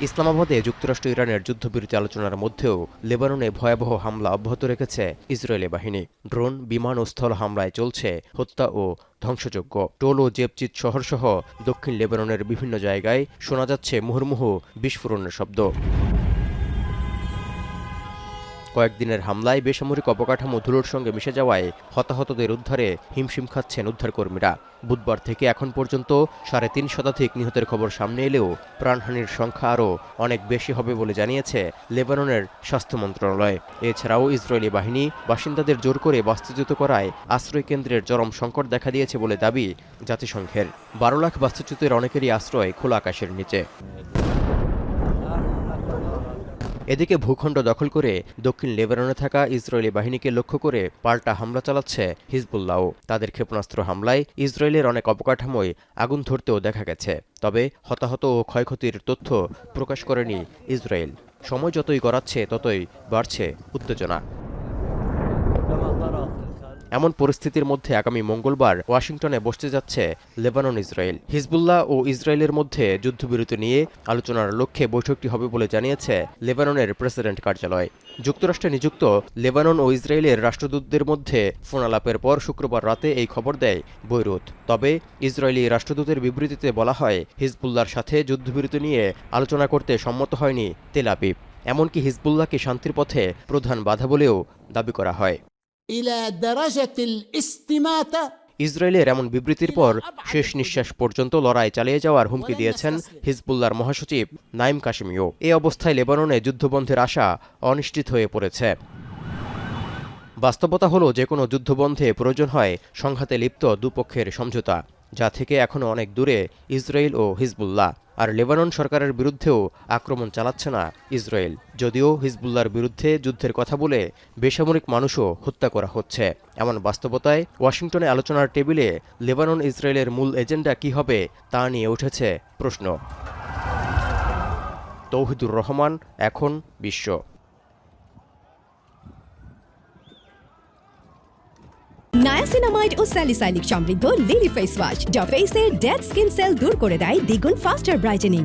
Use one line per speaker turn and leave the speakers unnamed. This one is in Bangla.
ইসলামাবাদে যুক্তরাষ্ট্র ইরানের যুদ্ধবিরতি আলোচনার মধ্যেও লেবাননে ভয়াবহ হামলা অব্যাহত রেখেছে ইসরায়েলি বাহিনী। ড্রোন, বিমান ও স্থল হামলায় চলছে হত্যা ও ধ্বংসযজ্ঞ। টোল ও জেবচিত শহরসহ দক্ষিণ লেবাননের বিভিন্ন জায়গায় শোনা যাচ্ছে মুহুর্মুহু বিস্ফোরণের শব্দ। কয়েকদিনের হামলায় বেসামরিক অবকাঠামো ধুলোর সঙ্গে মিশে যাওয়ায় হতাহতদের উদ্ধারে হিমশিম খাচ্ছেন উদ্ধারকর্মীরা। বুধবার থেকে এখন পর্যন্ত ৩.৫ শতাধিক নিহতের খবর সামনে এলেও প্রাণহানির সংখ্যা আরও অনেক বেশি হবে বলে জানিয়েছে লেবাননের স্বাস্থ্য মন্ত্রণালয়। এছাড়াও ইসরায়েলি বাহিনী বাসিন্দাদের জোর করে বাস্তুচ্যুত করায় আশ্রয়কেন্দ্রের চরম সংকট দেখা দিয়েছে বলে দাবি জাতিসংঘের। ১২ লাখ বাস্তুচ্যুতের অনেকেরই আশ্রয় খোলা আকাশের নিচে। এদিকে ভূখণ্ড দখল করে দক্ষিণ লেবাননে থাকা ইসরায়েলি বাহিনীকে লক্ষ্য করে পাল্টা হামলা চালাচ্ছে হিজবুল্লাহও। তাদের ক্ষেপণাস্ত্র হামলায় ইসরায়েলের অনেক অবকাঠামোয় আগুন ধরতেও দেখা গেছে। তবে হতাহত ও ক্ষয়ক্ষতির তথ্য প্রকাশ করেনি ইসরায়েল। সময় যতই গড়াচ্ছে ততই বাড়ছে উত্তেজনা। এমন পরিস্থিতির মধ্যে আগামী মঙ্গলবার ওয়াশিংটনে বসতে যাচ্ছে লেবানন ইসরায়েল। হিজবুল্লাহ ও ইসরায়েলের মধ্যে যুদ্ধবিরতি নিয়ে আলোচনার লক্ষ্যে বৈঠকটি হবে বলে জানিয়েছে লেবাননের প্রেসিডেন্ট কার্যালয়। যুক্তরাষ্ট্রে নিযুক্ত লেবানন ও ইসরায়েলের রাষ্ট্রদূতদের মধ্যে ফোন আলাপের পর শুক্রবার রাতে এই খবর দেয় বৈরুত। তবে ইসরায়েলি রাষ্ট্রদূতের বিবৃতিতে বলা হয়, হিজবুল্লাহর সাথে যুদ্ধবিরতি নিয়ে আলোচনা করতে সম্মত হয়নি তেল আবিব। এমনকি হিজবুল্লাহকে শান্তির পথে প্রধান বাধা বলেও দাবি করা হয়। ইসরায়েলের এমন বিবৃতির পর শেষ নিঃশ্বাস পর্যন্ত লড়াই চালিয়ে যাওয়ার হুমকি দিয়েছেন হিজবুল্লাহর মহাসচিব নাইম কাশেমিও। এই অবস্থায় লেবাননে যুদ্ধবন্ধের আশা অনিশ্চিত হয়ে পড়েছে। বাস্তবতা হলো, যে কোনো যুদ্ধবন্ধে প্রয়োজন হয় সংঘাতে লিপ্ত দুপক্ষের সমঝোতা, যা থেকে এখনও অনেক দূরে ইসরায়েল ও হিজবুল্লাহ। আর লেবানন সরকারের বিরুদ্ধেও আক্রমণ চালাচ্ছে না ইসরায়েল, যদিও হিজবুল্লাহর বিরুদ্ধে যুদ্ধের কথা বলে বেসামরিক মানুষও হত্যা করা হচ্ছে। এমন বাস্তবতায় ওয়াশিংটনে আলোচনার টেবিলে লেবানন ইসরায়েলের মূল এজেন্ডা কী হবে তা নিয়ে উঠেছে প্রশ্ন। তৌহিদুর রহমান, এখন বিশ্ব।
নায়াসিনামাইড ও স্যালিসাইলিক সমৃদ্ধ লিলি ফেস ওয়াশ, যা ফেসের ডেড স্কিন সেল দূর করে দেয় দ্বিগুণ ফাস্টার ব্রাইটেনিং।